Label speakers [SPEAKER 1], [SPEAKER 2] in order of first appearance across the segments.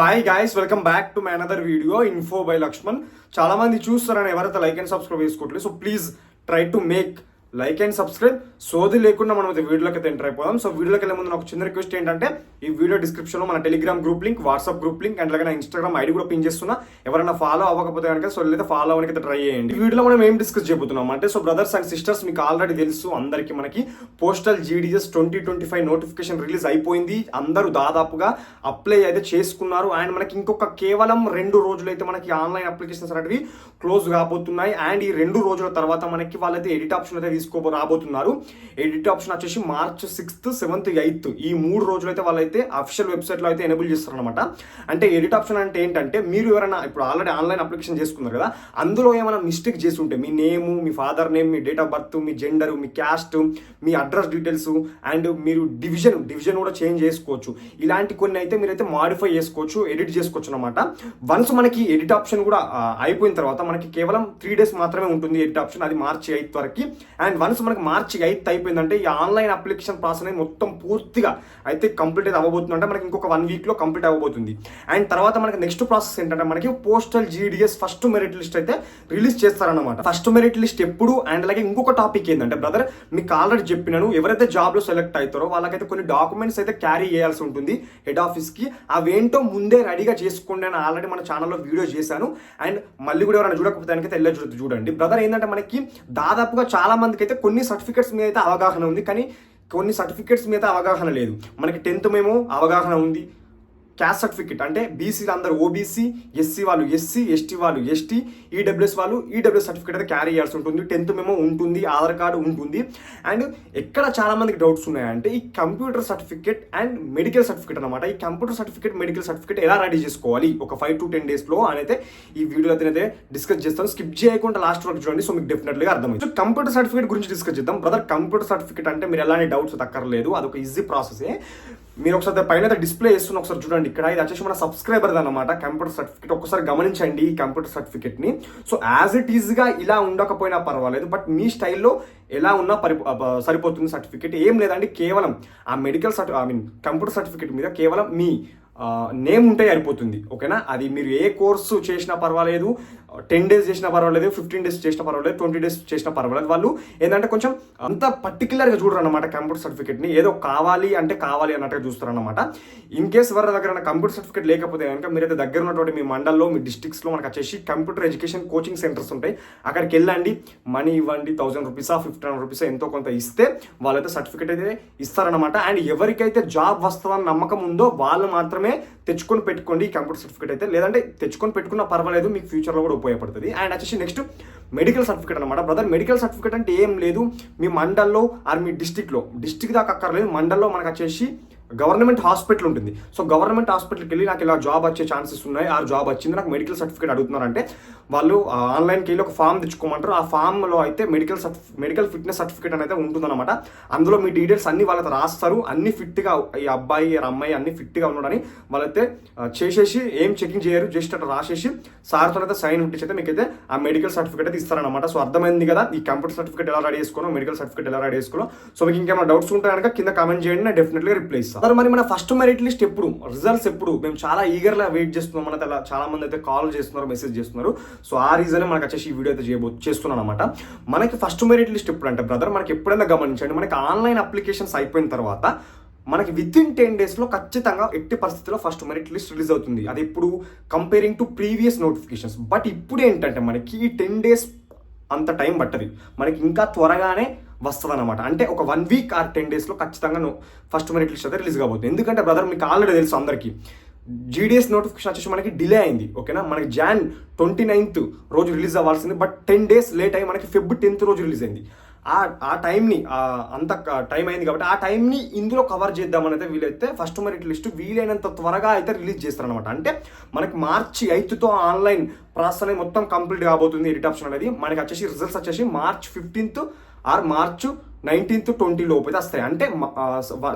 [SPEAKER 1] Hi guys, welcome back to my another video info by Lakshman. చాలా మంది చూస్తారని ఎవరైతే లైక్ అండ్ సబ్స్క్రైబ్ చేసుకోవట్లేదు, so please try to make like and subscribe. సోది లేకుండా మనం అయితే వీడియోలోకి అయితే ఎంటర్ అయిపోదాం. సో వీడియోకి వెళ్ళే ముందు నాకు చిన్న రిక్వెస్ట్ ఏంటంటే, ఈ వీడియో డిస్క్రిప్షన్లో మన Telegram group link, WhatsApp group link and అలాగే నా ఇన్స్టాగ్రామ్ ఐడి కూడా పిన్ చేస్తున్నా. ఎవరైనా ఫాలో అవ్వకపోతే కనుక సో అయితే ఫాలో అవ్వడానికి ట్రై చేయండి. ఈ వీడియోలో మనం ఏం డిస్కస్ చేయబోతున్నాం అంటే, సో బ్రదర్స్ అండ్ సిస్టర్స్, మీకు ఆల్రెడీ తెలుసు అందరికీ మనకి పోస్టల్ జీడీఎస్ 2025 నోటిఫికేషన్ రిలీజ్ అయిపోయింది. అందరూ దాదాపుగా అప్లై అయితే చేసుకున్నారు. అండ్ మనకి ఇంకొక కేవలం 2 రోజులు అయితే మనకి ఆన్లైన్ అప్లికేషన్స్ అనేవి క్లోజ్ కాబోతున్నాయి. అండ్ ఈ 2 రోజుల తర్వాత మనకి వాళ్ళైతే ఎడిట్ ఆప్షన్ అయితే రాబోతున్నారు. ఎడిట్ ఆప్షన్ వచ్చేసి మార్చ్ 6th, 7th, 8th ఈ 3 రోజులు అయితే వాళ్ళైతే అఫీషియల్ వెబ్సైట్లో అయితే ఎనేబుల్ చేస్తారనమాట. అంటే ఎడిట్ ఆప్షన్ అంటే ఏంటంటే, మీరు ఎవరైనా ఇప్పుడు ఆల్రెడీ ఆన్లైన్ అప్లికేషన్ చేసుకున్నారు కదా, అందులో ఏమైనా మిస్టేక్ చేసి ఉంటే మీ నేము, మీ ఫాదర్ నేమ్, మీ డేట్ ఆఫ్ బర్త్, మీ జెండర్, మీ క్యాస్ట్, మీ అడ్రస్ డీటెయిల్స్ అండ్ మీరు డివిజన్ కూడా చేంజ్ చేసుకోవచ్చు. ఇలాంటి కొన్ని అయితే మీరైతే మాడిఫై చేసుకోవచ్చు, ఎడిట్ చేసుకోవచ్చు అనమాట. వన్స్ మనకి ఎడిట్ ఆప్షన్ కూడా అయిపోయిన తర్వాత మనకి కేవలం 3 days మాత్రమే ఉంటుంది ఎడిట్ ఆప్షన్, అది మార్చి 8th వరకు. అండ్ వన్స్ మనకి మార్చి 8th అయిపోయిందంటే ఈ ఆన్లైన్ అప్లికేషన్ ప్రాసెస్ అనేది మొత్తం పూర్తిగా అయితే కంప్లీట్ అయితే అవ్వబోతుంది. అంటే మనకి ఇంకొక 1 week లో కంప్లీట్ అవ్వబోతుంది. అండ్ తర్వాత మనకి నెక్స్ట్ ప్రాసెస్ ఏంటంటే, మనకి postal GDS first merit list అయితే రిలీజ్ చేస్తారనమాట. ఫస్ట్ మెరిట్ లిస్ట్ ఎప్పుడు, అండ్ అలాగే ఇంకొక టాపిక్ ఏంటంటే బ్రదర్, మీకు ఆల్రెడీ చెప్పినాను, ఎవరైతే జాబ్ లో సెలెక్ట్ అవుతారో వాళ్ళకైతే కొన్ని డాక్యుమెంట్స్ అయితే క్యారీ చేయాల్సి ఉంటుంది హెడ్ ఆఫీస్ కి. అవేంటో ముందే రెడీగా చేసుకోండి అని ఆల్రెడీ మన ఛానల్లో వీడియో చేశాను. అండ్ మళ్ళీ కూడా ఎవరైనా చూడకపోతే వెళ్ళి చూడండి. బ్రదర్ ఏంటంటే, మనకి దాదాపుగా చాలా మందికి అయితే కొన్ని సర్టిఫికేట్స్ మీద అయితే అవగాహన ఉంది, కానీ కొన్ని సర్టిఫికేట్స్ మీద అవగాహన లేదు. మనకి 10th మేము అవగాహన ఉంది. క్యాస్ట్ సర్టిఫికేట్ అంటే బీసీలు అందరూ ఓబీసీ, ఎస్సీ వాళ్ళు ఎస్సీ, ఎస్టీ వాళ్ళు ఎస్టీ, ఈడబ్ల్యూఎస్ వాళ్ళు ఈడబ్ల్యూఎస్ సర్టిఫికేట్ అయితే క్యారీ చేయాల్సి ఉంటుంది. 10th మేము ఉంటుంది, ఆధార్ కార్డు ఉంటుంది. అండ్ ఎక్కడ చాలా మందికి డౌట్స్ ఉన్నాయంటే, ఈ computer certificate and medical certificate అనమాట. ఈ కంప్యూటర్ సర్టిఫికేట్, మెడికల్ సర్టిఫికేట్ ఎలా రెడీ చేసుకోవాలి ఒక 5 to 10 days అని అయితే ఈ వీడియోలో అయితే డిస్కస్ చేస్తాను. స్కిప్ చేయకుండా లాస్ట్ వరకు చూడండి, సో మీకు డెఫినెట్గా అర్థమైంది. సో కంప్యూటర్ సర్టిఫికేట్ గురించి డిస్కస్ చేద్దాం. బ్రదర్, కంప్యూటర్ సర్టిఫికేట్ అంటే మీరు ఎలాంటి డౌట్స్ తక్కర్లేదు, అదొక ఈజీ ప్రాసెసే. మీరు ఒకసారి పైన డిస్ప్లే చేస్తున్న ఒకసారి చూడండి. ఇక్కడ ఇది వచ్చేసి మన సబ్స్క్రైబర్ అనమాట కంప్యూటర్ సర్టిఫికేట్. ఒకసారి గమనించండి ఈ కంప్యూటర్ సర్టిఫికేట్ ని. సో యాజ్ ఇట్ ఈజ్ గా ఇలా ఉండకపోయినా పర్వాలేదు, బట్ మీ స్టైల్లో ఎలా ఉన్నా సరిపోతుంది సర్టిఫికేట్. ఏం లేదండి, కేవలం ఆ మెడికల్ కంప్యూటర్ సర్టిఫికేట్ మీద కేవలం మీ నేమ్ ఉంటే సరిపోతుంది. ఓకేనా? అది మీరు ఏ కోర్సు చేసినా పర్వాలేదు, 10 days చేసినా పర్వాలేదు, 15 days చేసినా పర్వాలేదు, 20 days చేసినా పర్వాలేదు. వాళ్ళు ఏంటంటే కొంచెం అంత పర్టికులర్గా చూడరు అనమాట కంప్యూటర్ సర్టిఫికేట్ని. ఏదో కావాలి అంటే కావాలి అన్నట్టుగా చూస్తారు అనమాట. ఇన్ కేస్ ఎవరి దగ్గర కంప్యూటర్ సర్టిఫికేట్ లేకపోతే కనుక మీరైతే దగ్గర ఉన్నటువంటి మీ మండల్లో, మీ డిస్ట్రిక్ట్స్లో మనకు వచ్చేసి కంప్యూటర్ ఎడ్యుకేషన్ కోచింగ్ సెంటర్స్ ఉంటాయి. అక్కడికి వెళ్ళండి, మనీ ఇవ్వండి, 1000 rupees, 1500 rupees ఎంతో కొంత ఇస్తే వాళ్ళైతే సర్టిఫికేట్ అయితే ఇస్తారనమాట. అండ్ ఎవరికైతే జాబ్ వస్తుందని నమ్మకం ఉందో వాళ్ళు మాత్రమే తెచ్చుకొని పెట్టుకోండి ఈ కంప్యూటర్ సర్టిఫికేట్ అయితే. లేదంటే తెచ్చుకొని పెట్టుకున్నా పర్వాలేదు, మీకు ఫ్యూచర్లో కూడా ఉపయోగపడుతుంది. అండ్ వచ్చేసి నెక్స్ట్ మెడికల్ సర్టిఫికేట్ అనమాట. బ్రదర్, మెడికల్ సర్టిఫికేట్ అంటే ఏం లేదు, మీ మండల్లో ఆర్ మీ డిస్ట్రిక్ట్ దాకా అక్కర్లేదు. మండల్లో మనకు వచ్చేసి గవర్నమెంట్ హాస్పిటల్ ఉంటుంది. సో గవర్నమెంట్ హాస్పిటల్కి వెళ్ళి నాకు ఇలా జాబ్ వచ్చే ఛాన్సెస్ ఉన్నాయి, ఆ జాబ్ వచ్చింది, నాకు మెడికల్ సర్టిఫికేట్ అడుగుతున్నారంటే వాళ్ళు ఆన్లైన్కి వెళ్ళి ఒక ఫామ్ తెచ్చుకోమంటారు. ఆ ఫామ్లో అయితే మెడికల్ ఫిట్నెస్ సర్టిఫికేట్ అనేది ఉంటుందన్నమాట. అందులో మీ డీటెయిల్స్ అన్ని వాళ్ళతో రాస్తారు. అన్ని ఫిట్గా, ఈ అబ్బాయి అమ్మాయి అన్ని ఫిట్గా ఉన్నాడని వాళ్ళైతే చేసేసి ఏం చెకింగ్ చేయరు, జస్ట్ అట్లా రాసేసి సార్తో అయితే సైన్ ఉంటే అయితే మీకైతే ఆ మెడికల్ సర్టిఫికేట్ అయితే ఇస్తారనమాట. సో అర్థమైంది కదా ఈ కంప్యూటర్ సర్టిఫికేట్ ఎలా రెడీ చేసుకోవడం, మెడికల్ సర్టిఫికేట్ ఎలా రెడీ చేసుకోవడం. సో మీకు ఇంకేమైనా డౌట్స్ ఉంటే కనుక కింద కామెంట్ చేయండి, నేను డెఫినెట్గా రిప్లై ఇస్తాను. మరి మన ఫస్ట్ మెరిట్ లిస్ట్ ఎప్పుడు, రిజల్ట్స్ ఎప్పుడు, మేము చాలా ఈగర్గా వెయిట్ చేస్తున్నాం. మన చాలా మంది అయితే కాల్ చేస్తున్నారు, మెసేజ్ చేస్తున్నారు. సో ఆ రీజనే మనకు వచ్చేసి ఈ వీడియో అయితే చేస్తున్నాను అనమాట. మనకి ఫస్ట్ మెరిట్ లిస్ట్ ఎప్పుడు అంటే బ్రదర్, మనకి ఎప్పుడైనా గమనించండి, మనకి ఆన్లైన్ అప్లికేషన్స్ అయిపోయిన తర్వాత మనకి వితిన్ 10 days ఖచ్చితంగా ఎట్టి పరిస్థితిలో ఫస్ట్ మెరిట్ లిస్ట్ రిలీజ్ అవుతుంది. అది ఇప్పుడు comparing to previous notifications. But ఇప్పుడు ఏంటంటే మనకి 10 days అంత టైం పట్టదు, మనకి ఇంకా త్వరగానే వస్తుంది అనమాట. అంటే ఒక 1 week ఆర్ 10 days ఖచ్చితంగా ఫస్ట్ మెరిట్ లిస్ట్ అయితే రిలీజ్ కాబోతుంది. ఎందుకంటే బ్రదర్, మీకు ఆల్రెడీ తెలుసు అందరికీ జీడీఎస్ నోటిఫికేషన్ వచ్చేసి మనకి డిలే అయింది. ఓకేనా? మనకి Jan 29th రోజు రిలీజ్ అవ్వాల్సింది, బట్ 10 days లేట్ అయ్యి మనకి Feb 10th రోజు రిలీజ్ అయింది. ఆ టైంని అంత టైం అయింది కాబట్టి ఆ టైంని ఇందులో కవర్ చేద్దామని అయితే వీలైతే ఫస్ట్ మెరిట్ లిస్ట్ వీలైనంత త్వరగా అయితే రిలీజ్ చేస్తారనమాట. అంటే మనకి March 8th ఆన్లైన్ ప్రాసెస్ అనేది మొత్తం కంప్లీట్ కాబోతుంది. ఎడిట్ ఆప్షన్ అనేది మనకి వచ్చేసి రిజల్ట్స్ వచ్చేసి March 15th are March 19th 20 లోపు అయితే వస్తాయి. అంటే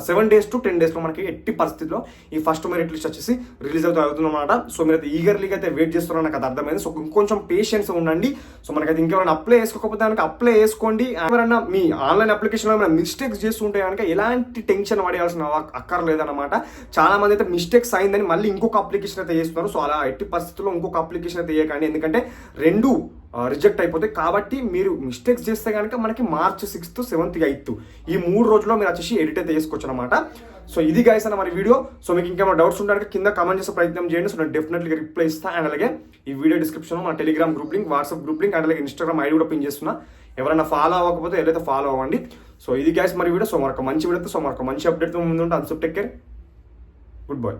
[SPEAKER 1] 7 days to 10 days లో మనకి ఎట్టి పరిస్థితిలో ఈ ఫస్ట్ మెరిట్ లిస్ట్ వచ్చేసి రిలీజ్ అవుతుందన్నమాట. సో మీరైతే ఈగర్లీగా అయితే వెయిట్ చేస్తున్నారని నాకు అది అర్థమైంది. సో ఇంకొంచెం పేషెన్స్ ఉండండి. సో మనకైతే ఇంకెవరైనా అప్లై చేసుకోకపోతే కనుక అప్లై చేసుకోండి. ఎవరైనా మీ ఆన్లైన్ అప్లికేషన్లో ఏమైనా మిస్టేక్స్ చేస్తుంటే కనుక ఎలాంటి టెన్షన్ పడేయాల్సిన అక్కర్లేదన్నమాట. చాలా మంది అయితే మిస్టేక్స్ అయిందని మళ్ళీ ఇంకొక అప్లికేషన్ అయితే చేస్తున్నారు. సో అలా ఎట్టి పరిస్థితుల్లో ఇంకొక అప్లికేషన్ అయితే చేయకండి, ఎందుకంటే 2 రిజెక్ట్ అయిపోతాయి. కాబట్టి మీరు మిస్టేక్స్ చేస్తే కనుక మనకి March 6th, 7th, 8th ఈ 3 రోజుల్లో మీరు వచ్చేసి ఎడిట్ అయితే చేసుకోవచ్చు అనమాట. సో ఇది గైస్ అన్న మరి వీడియో. సో మీకు ఇంకేమైనా డౌట్స్ ఉంటే కింద కామెంట్ చేసే ప్రయత్నం చేయండి. సో నేను డెఫినెట్లీ రిప్లై ఇస్తాను. అండ్ అలాగే ఈ వీడియో డిస్క్రిప్షన్లో మన Telegram group link, WhatsApp group link and అలాగే ఇన్స్టాగ్రామ్ ఐడి కూడా పిన్ చేస్తున్నా. ఎవరైనా ఫాలో అవ్వకపోతే ఎవరైతే ఫాలో అవ్వండి. సో ఇది గైస్ మరి వీడియో. సో మరొక మంచి వీడియోతో, సో మరొక మంచి అప్డేట్తో ముందు ఉంటాను. So take care, good bye.